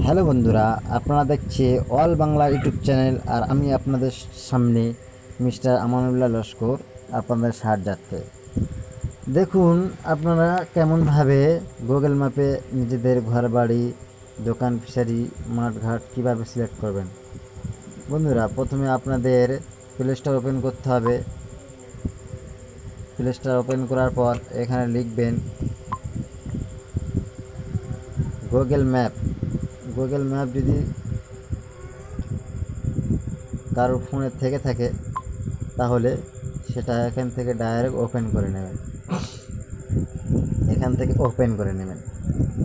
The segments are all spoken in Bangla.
হ্যালো বন্ধুরা, আপনারা দেখছে অল বাংলা ইউটিউব চ্যানেল। আর আমি আপনাদের সামনে মিস্টার আমানুল্লাহ লস্কর আপনাদের সাহায্যার্থে। দেখুন আপনারা কেমনভাবে গুগল ম্যাপে নিজেদের ঘর বাড়ি, দোকান, ফিশারি, মাঠঘাট কীভাবে সিলেক্ট করবেন। বন্ধুরা, প্রথমে আপনাদের প্লে স্টোর ওপেন করতে হবে। প্লে স্টোর ওপেন করার পর এখানে লিখবেন গুগল ম্যাপ। গুগল ম্যাপ যদি কারোর ফোনে থেকে থাকে তাহলে সেটা এখান থেকে ডাইরেক্ট ওপেন করে নেবেন।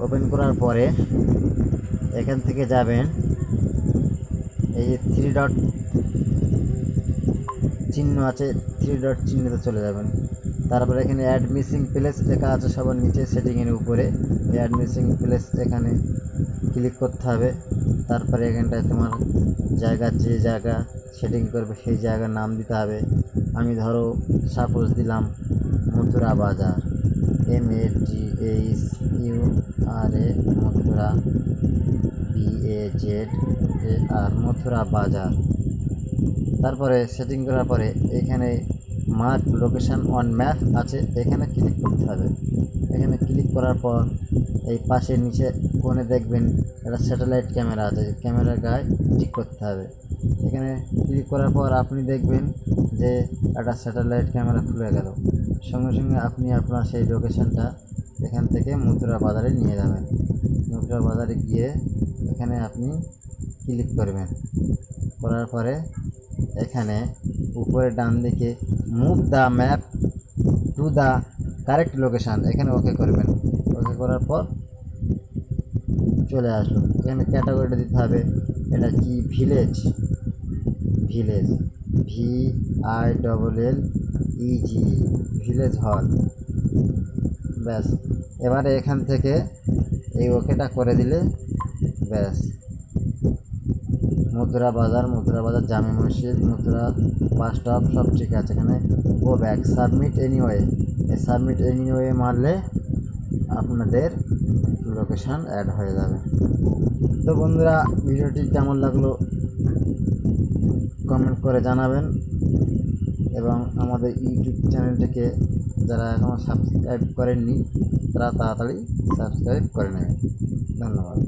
ওপেন করার পরে এখান থেকে যাবেন, এই যে 3 ডট চিহ্ন আছে, 3 ডট চিহ্নতে চলে যাবেন। তারপরে এখানে অ্যাড মিসিং প্লেস লেখা আছে সবার নিচে সেটিংয়ের উপরে। অ্যাড মিসিং প্লেস এখানে ক্লিক করতে হবে। তারপরে এখানটায় তোমার যে জায়গা সেটিং করবে সেই জায়গার নাম দিতে হবে। আমি ধরো সাপোজ দিলাম মথুরা বাজার, MATHURA, মথুরা BAZAR, মথুরা বাজার। তারপরে সেটিং করার পরে এখানে মার্ক লোকেশন অন ম্যাপ আছে, এখানে ক্লিক করতে হবে। এখানে ক্লিক করার পর এই পাশে নিচে কোণে দেখবেন একটা স্যাটেলাইট ক্যামেরা আছে, ক্যামেরার গায়ে টিক করতে হবে। এখানে ক্লিক করার পর আপনি দেখবেন যে একটা স্যাটেলাইট ক্যামেরা খুলে গেল। সঙ্গে সঙ্গে আপনি আপনার সেই লোকেশনটা এখান থেকে মথুরা বাজারে নিয়ে যাবেন। মথুরা বাজারে গিয়ে এখানে আপনি ক্লিক করবেন। করার পরে এখানে উপরে ডান দিকে move the map to the correct location, এখানে ওকে করবেন। ওকে করার পর চলে আসলো। এখানে ক্যাটাগরিটা দিতে হবে, এটা কি ভিলেজ, VILLEG, ভিলেজ হল। ব্যাস, এবারে এখান থেকে এই ওকেটা করে দিলে ব্যাস মথুরা বাজার জামে মসজিদ, মথুরা বাস স্টপ সব ঠিক আছে। এখানে গো ব্যাক, সাবমিট এনিওয়ে, এই সাবমিট এনিওয়ে মারলে আপনাদের লোকেশান অ্যাড হয়ে যাবে। তো বন্ধুরা, ভিডিওটি কেমন লাগলো কমেন্ট করে জানাবেন, এবং আমাদের ইউটিউব চ্যানেলটিকে যারা এখনও সাবস্ক্রাইব করেননি তারা তাড়াতাড়ি সাবস্ক্রাইব করে নেবেন। ধন্যবাদ।